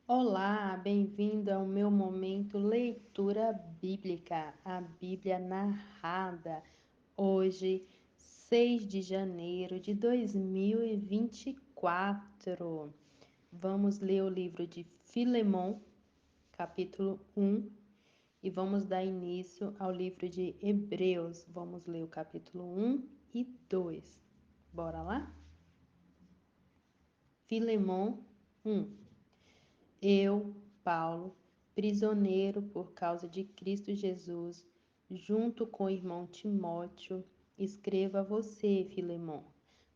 Olá, bem-vindo ao meu momento leitura bíblica, a Bíblia narrada. Hoje, 6 de janeiro de 2024. Vamos ler o livro de Filemon, capítulo 1, e vamos dar início ao livro de Hebreus. Vamos ler o capítulo 1 e 2. Bora lá? Filemon 1. Eu, Paulo, prisioneiro por causa de Cristo Jesus, junto com o irmão Timóteo, escrevo a você, Filemon,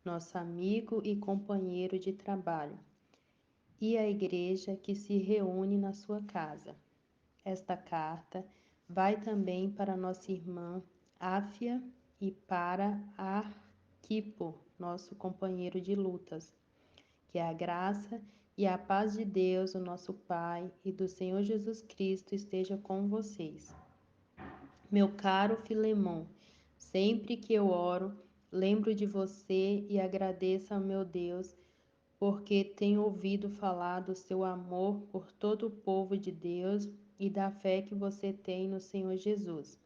nosso amigo e companheiro de trabalho, e a igreja que se reúne na sua casa. Esta carta vai também para nossa irmã Áfia e para Arquipo, nosso companheiro de lutas. Que a graça e a paz de Deus, o nosso Pai, e do Senhor Jesus Cristo esteja com vocês. Meu caro Filemon, sempre que eu oro, lembro de você e agradeço ao meu Deus, porque tenho ouvido falar do seu amor por todo o povo de Deus e da fé que você tem no Senhor Jesus.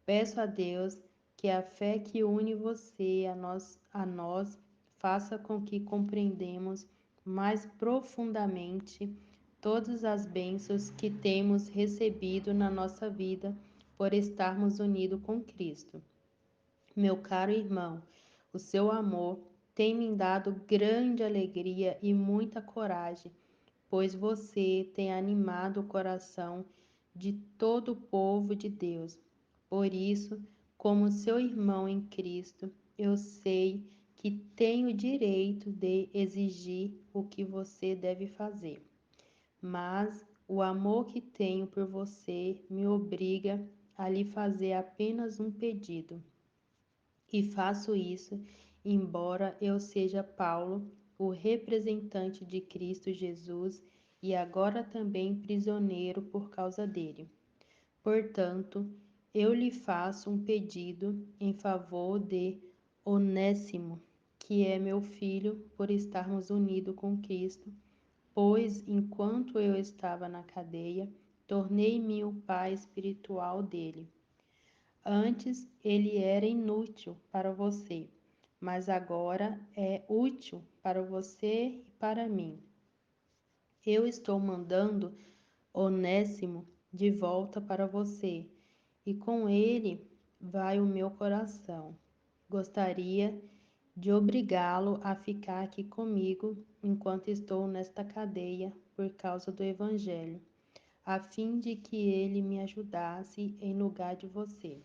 Peço a Deus que a fé que une você a nós faça com que compreendamos mais profundamente todas as bênçãos que temos recebido na nossa vida por estarmos unidos com Cristo. Meu caro irmão, o seu amor tem me dado grande alegria e muita coragem, pois você tem animado o coração de todo o povo de Deus. Por isso, como seu irmão em Cristo, eu sei que tenho o direito de exigir o que você deve fazer. Mas o amor que tenho por você me obriga a lhe fazer apenas um pedido. E faço isso, embora eu seja Paulo, o representante de Cristo Jesus, e agora também prisioneiro por causa dele. Portanto, eu lhe faço um pedido em favor de Onésimo, que é meu filho, por estarmos unidos com Cristo, pois enquanto eu estava na cadeia, tornei-me o pai espiritual dele. Antes ele era inútil para você, mas agora é útil para você e para mim. Eu estou mandando Onésimo de volta para você, e com ele vai o meu coração. Gostaria de obrigá-lo a ficar aqui comigo enquanto estou nesta cadeia por causa do Evangelho, a fim de que ele me ajudasse em lugar de você.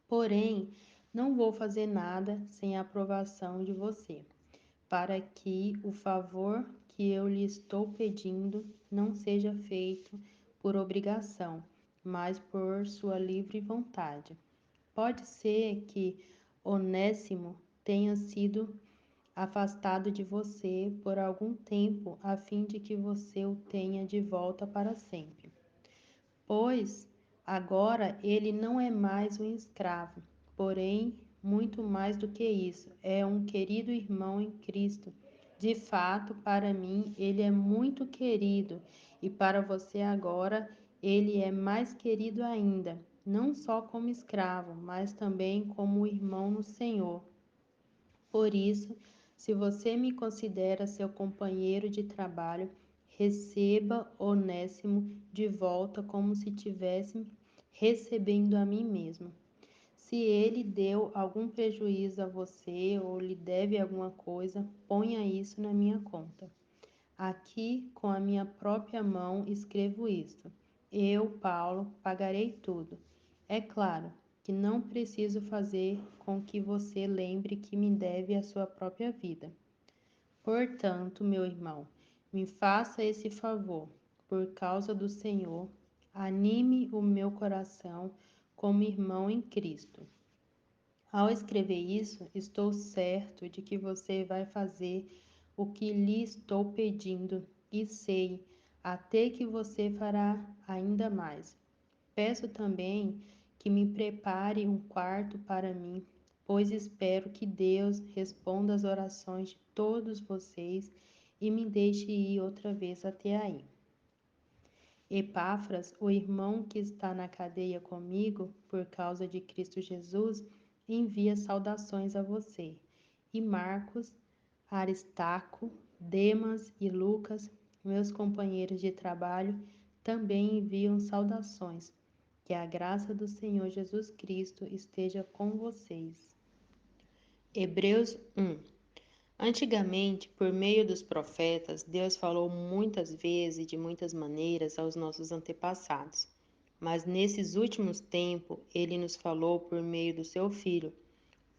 Porém, não vou fazer nada sem a aprovação de você, para que o favor que eu lhe estou pedindo não seja feito por obrigação, mas por sua livre vontade. Pode ser que Onésimo tenha sido afastado de você por algum tempo, a fim de que você o tenha de volta para sempre. Pois agora ele não é mais um escravo, porém, muito mais do que isso, é um querido irmão em Cristo. De fato, para mim, ele é muito querido, e para você agora, ele é mais querido ainda, não só como escravo, mas também como irmão no Senhor. Por isso, se você me considera seu companheiro de trabalho, receba Onésimo de volta como se tivesse recebendo a mim mesmo. Se ele deu algum prejuízo a você ou lhe deve alguma coisa, ponha isso na minha conta. Aqui, com a minha própria mão, escrevo isto. Eu, Paulo, pagarei tudo. É claro que não preciso fazer com que você lembre que me deve a sua própria vida. Portanto, meu irmão, me faça esse favor. Por causa do Senhor, anime o meu coração como irmão em Cristo. Ao escrever isso, estou certo de que você vai fazer o que lhe estou pedindo e sei até que você fará ainda mais. Peço também que me prepare um quarto para mim, pois espero que Deus responda às orações de todos vocês e me deixe ir outra vez até aí. Epáfras, o irmão que está na cadeia comigo por causa de Cristo Jesus, envia saudações a você. E Marcos, Aristarco, Demas e Lucas, meus companheiros de trabalho, também enviam saudações. Que a graça do Senhor Jesus Cristo esteja com vocês. Hebreus 1. Antigamente, por meio dos profetas, Deus falou muitas vezes e de muitas maneiras aos nossos antepassados. Mas nesses últimos tempos, Ele nos falou por meio do Seu Filho.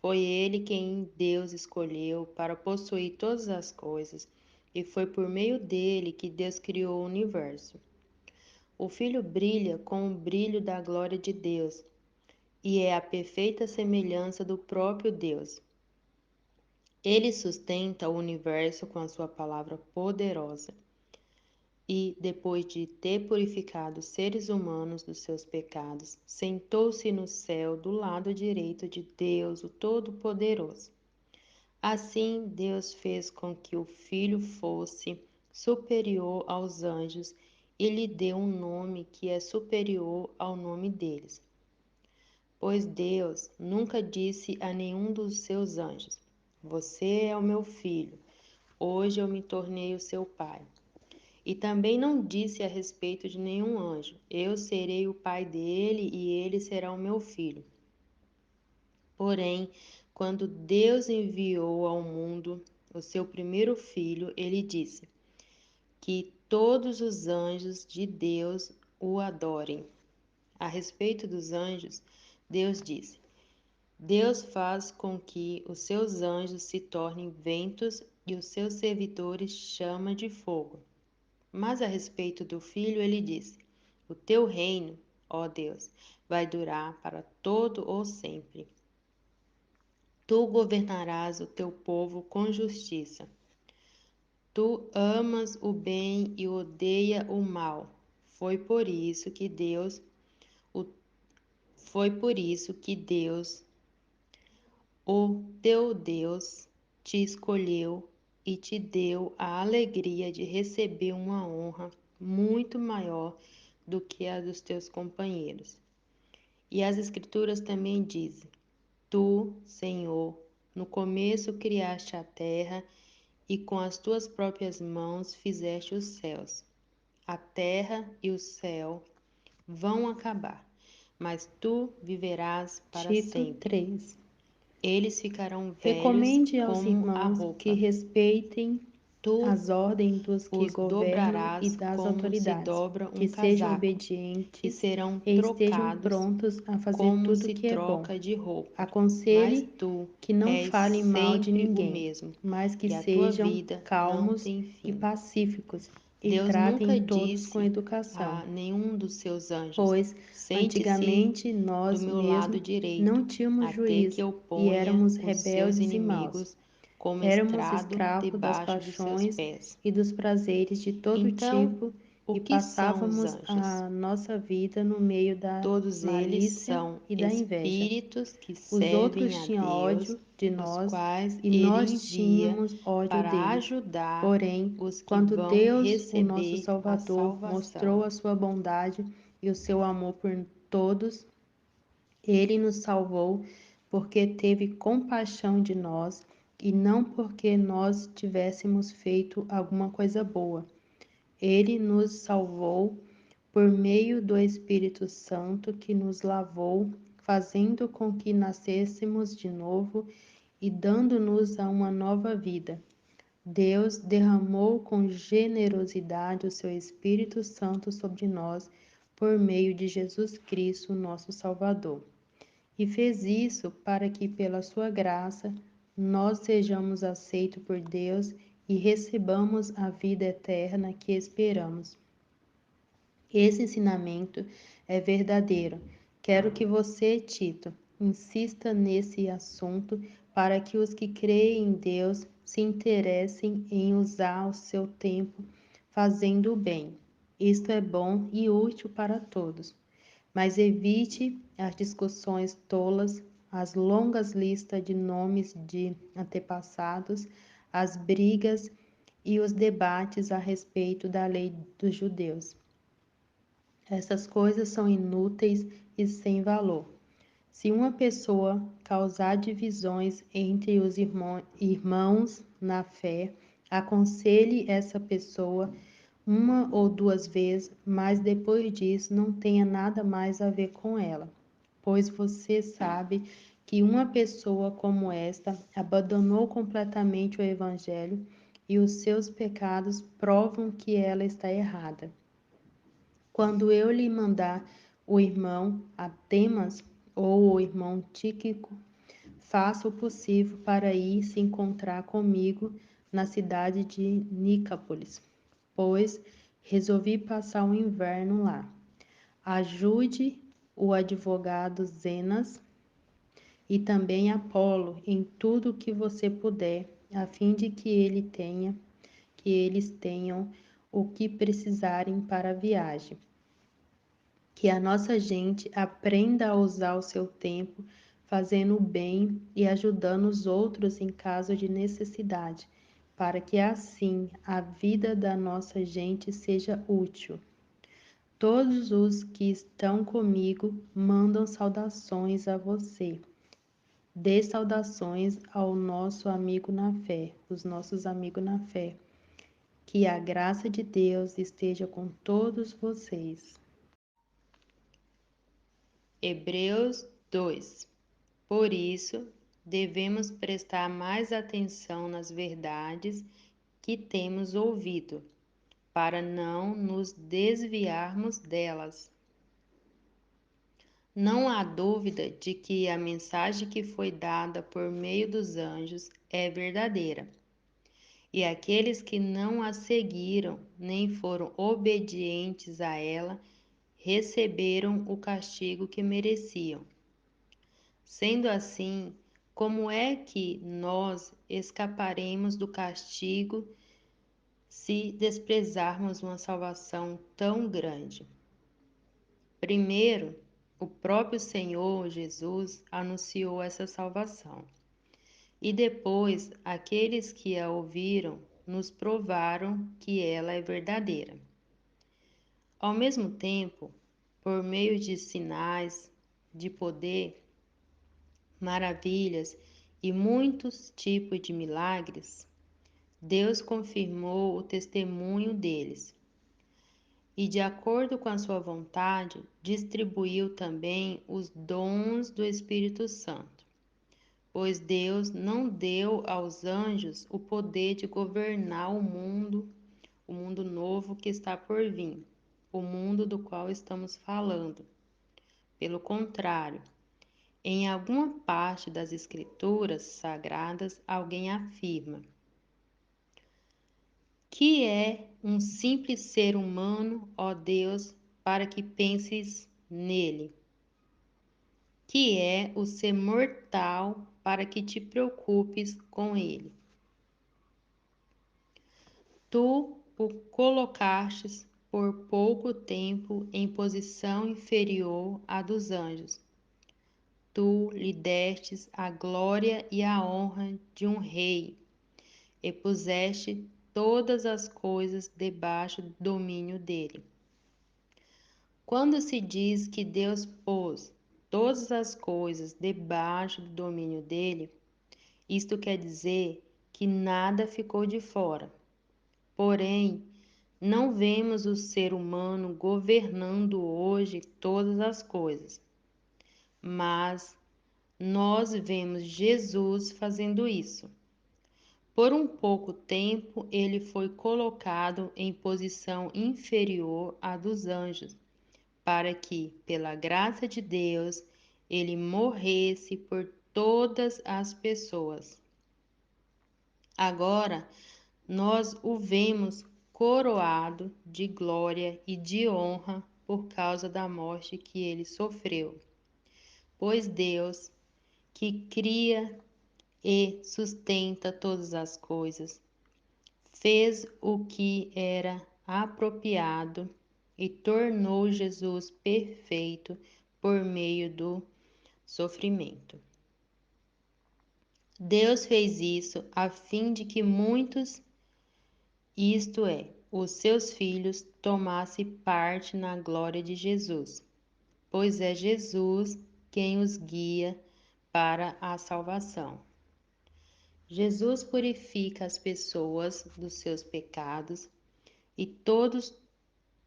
Foi Ele quem Deus escolheu para possuir todas as coisas, e foi por meio dele que Deus criou o universo. O Filho brilha com o brilho da glória de Deus, e é a perfeita semelhança do próprio Deus. Ele sustenta o universo com a sua palavra poderosa. E, depois de ter purificado os seres humanos dos seus pecados, sentou-se no céu do lado direito de Deus, o Todo-Poderoso. Assim, Deus fez com que o Filho fosse superior aos anjos e lhe deu um nome que é superior ao nome deles. Pois Deus nunca disse a nenhum dos seus anjos: Você é o meu filho, hoje eu me tornei o seu pai. E também não disse a respeito de nenhum anjo: Eu serei o pai dele e ele será o meu filho. Porém, quando Deus enviou ao mundo o seu primeiro filho, ele disse que todos os anjos de Deus o adorem. A respeito dos anjos, Deus disse: Deus faz com que os seus anjos se tornem ventos e os seus servidores chama de fogo. Mas a respeito do Filho, ele disse: O teu reino, ó Deus, vai durar para todo ou sempre. Tu governarás o teu povo com justiça. Tu amas o bem e odeia o mal. Foi por isso que Deus, o teu Deus, te escolheu e te deu a alegria de receber uma honra muito maior do que a dos teus companheiros. E as Escrituras também dizem: Tu, Senhor, no começo criaste a terra e com as tuas próprias mãos fizeste os céus. A terra e o céu vão acabar, mas tu viverás para Tito sempre. 3. Eles ficarão velhos Recomende aos como a irmãos que roupa. respeitem Tu as ordens dos que os governam e dobrarás das como se autoridades, dobra um que sejam casaco, e obedientes serão e estejam trocados prontos a fazer como tudo o se que é bom. troca de roupa. Mas Aconselhe tu que não és falem mal de sempre o ninguém, mesmo, mas que e a tua sejam vida não calmos tem e fim. pacíficos e Deus nunca tratem todos com disse educação, a nenhum dos seus anjos: pois Sente-se antigamente do nós meu lado mesmos não direito, tínhamos até que juízo eu e ponha éramos os seus rebeldes e maus. inimigos como Éramos estrado escravos das debaixo dos seus paixões pés. e dos prazeres de todo Então, tipo o e que são os passávamos anjos? a nossa vida no meio da Todos eles malícia são e da inveja. espíritos que Os outros servem a tinham Deus, ódio de os nós quais e ele nós envia tínhamos ódio para deles. ajudar Porém, os que quando vão Deus, o nosso receber a Salvador, salvação. mostrou a sua bondade e o seu amor por todos, ele nos salvou porque teve compaixão de nós e não porque nós tivéssemos feito alguma coisa boa. Ele nos salvou por meio do Espírito Santo que nos lavou, fazendo com que nascêssemos de novo e dando-nos a uma nova vida. Deus derramou com generosidade o seu Espírito Santo sobre nós por meio de Jesus Cristo, nosso Salvador. E fez isso para que, pela sua graça, nós sejamos aceitos por Deus e recebamos a vida eterna que esperamos. Esse ensinamento é verdadeiro. Quero que você, Tito, insista nesse assunto para que os que creem em Deus se interessem em usar o seu tempo fazendo o bem. Isto é bom e útil para todos. Mas evite as discussões tolas, as longas listas de nomes de antepassados, as brigas e os debates a respeito da lei dos judeus. Essas coisas são inúteis e sem valor. Se uma pessoa causar divisões entre os irmãos na fé, aconselhe essa pessoa uma ou duas vezes, mas depois disso não tenha nada mais a ver com ela, pois você sabe que uma pessoa como esta abandonou completamente o Evangelho e os seus pecados provam que ela está errada. Quando eu lhe mandar o irmão Atemas ou o irmão Tíquico, faça o possível para ir se encontrar comigo na cidade de Nicápolis, pois resolvi passar o inverno lá. Ajude o advogado Zenas e também Apolo em tudo o que você puder, a fim de que eles tenham o que precisarem para a viagem. Que a nossa gente aprenda a usar o seu tempo fazendo o bem e ajudando os outros em caso de necessidade, para que assim a vida da nossa gente seja útil. Todos os que estão comigo mandam saudações a você. Dê saudações ao nosso amigo na fé, os nossos amigos na fé. Que a graça de Deus esteja com todos vocês. Hebreus 2. Por isso, devemos prestar mais atenção nas verdades que temos ouvido, para não nos desviarmos delas. Não há dúvida de que a mensagem que foi dada por meio dos anjos é verdadeira, e aqueles que não a seguiram nem foram obedientes a ela receberam o castigo que mereciam. Sendo assim, como é que nós escaparemos do castigo se desprezarmos uma salvação tão grande? Primeiro, o próprio Senhor Jesus anunciou essa salvação, e depois aqueles que a ouviram nos provaram que ela é verdadeira. Ao mesmo tempo, por meio de sinais, de poder, maravilhas e muitos tipos de milagres, Deus confirmou o testemunho deles e, de acordo com a sua vontade, distribuiu também os dons do Espírito Santo, pois Deus não deu aos anjos o poder de governar o mundo novo que está por vir, o mundo do qual estamos falando. Pelo contrário, em alguma parte das Escrituras Sagradas, alguém afirma que é um simples ser humano, ó Deus, para que penses nele, que é o ser mortal para que te preocupes com ele. Tu o colocastes por pouco tempo em posição inferior à dos anjos. Tu lhe destes a glória e a honra de um rei, e puseste todas as coisas debaixo do domínio dele. Quando se diz que Deus pôs todas as coisas debaixo do domínio dele, isto quer dizer que nada ficou de fora. Porém, não vemos o ser humano governando hoje todas as coisas, mas nós vemos Jesus fazendo isso. Por um pouco tempo, ele foi colocado em posição inferior à dos anjos, para que, pela graça de Deus, ele morresse por todas as pessoas. Agora, nós o vemos coroado de glória e de honra por causa da morte que ele sofreu. Pois Deus, que cria e sustenta todas as coisas, fez o que era apropriado e tornou Jesus perfeito por meio do sofrimento. Deus fez isso a fim de que muitos isto é, os seus filhos, tomassem parte na glória de Jesus, pois é Jesus quem os guia para a salvação. Jesus purifica as pessoas dos seus pecados e todos,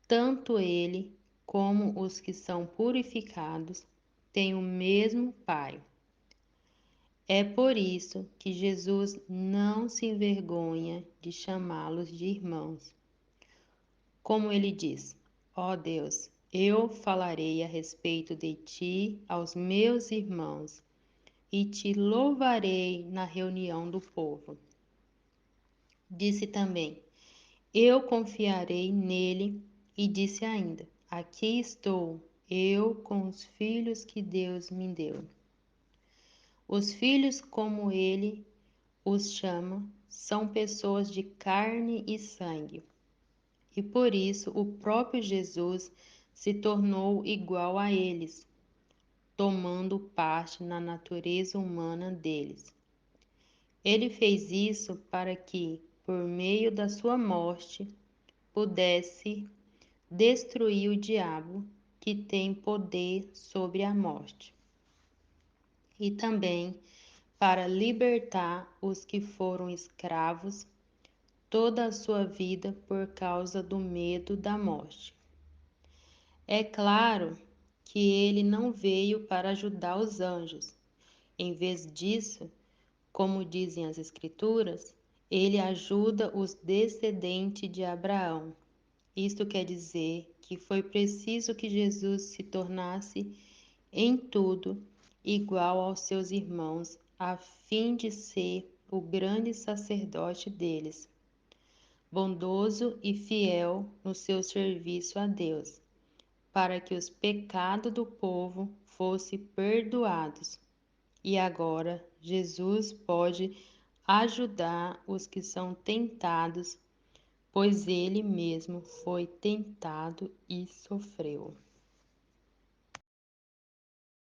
tanto ele como os que são purificados, têm o mesmo Pai. É por isso que Jesus não se envergonha de chamá-los de irmãos. Como ele diz: ó Deus, eu falarei a respeito de ti aos meus irmãos e te louvarei na reunião do povo. Disse também: eu confiarei nele, e disse ainda: aqui estou, eu com os filhos que Deus me deu. Os filhos, como ele os chama, são pessoas de carne e sangue. E por isso o próprio Jesus se tornou igual a eles, tomando parte na natureza humana deles. Ele fez isso para que, por meio da sua morte, pudesse destruir o diabo, que tem poder sobre a morte, e também para libertar os que foram escravos toda a sua vida por causa do medo da morte. É claro que ele não veio para ajudar os anjos. Em vez disso, como dizem as Escrituras, ele ajuda os descendentes de Abraão. Isto quer dizer que foi preciso que Jesus se tornasse em tudo igual aos seus irmãos, a fim de ser o grande sacerdote deles, bondoso e fiel no seu serviço a Deus, para que os pecados do povo fossem perdoados. E agora Jesus pode ajudar os que são tentados, pois ele mesmo foi tentado e sofreu.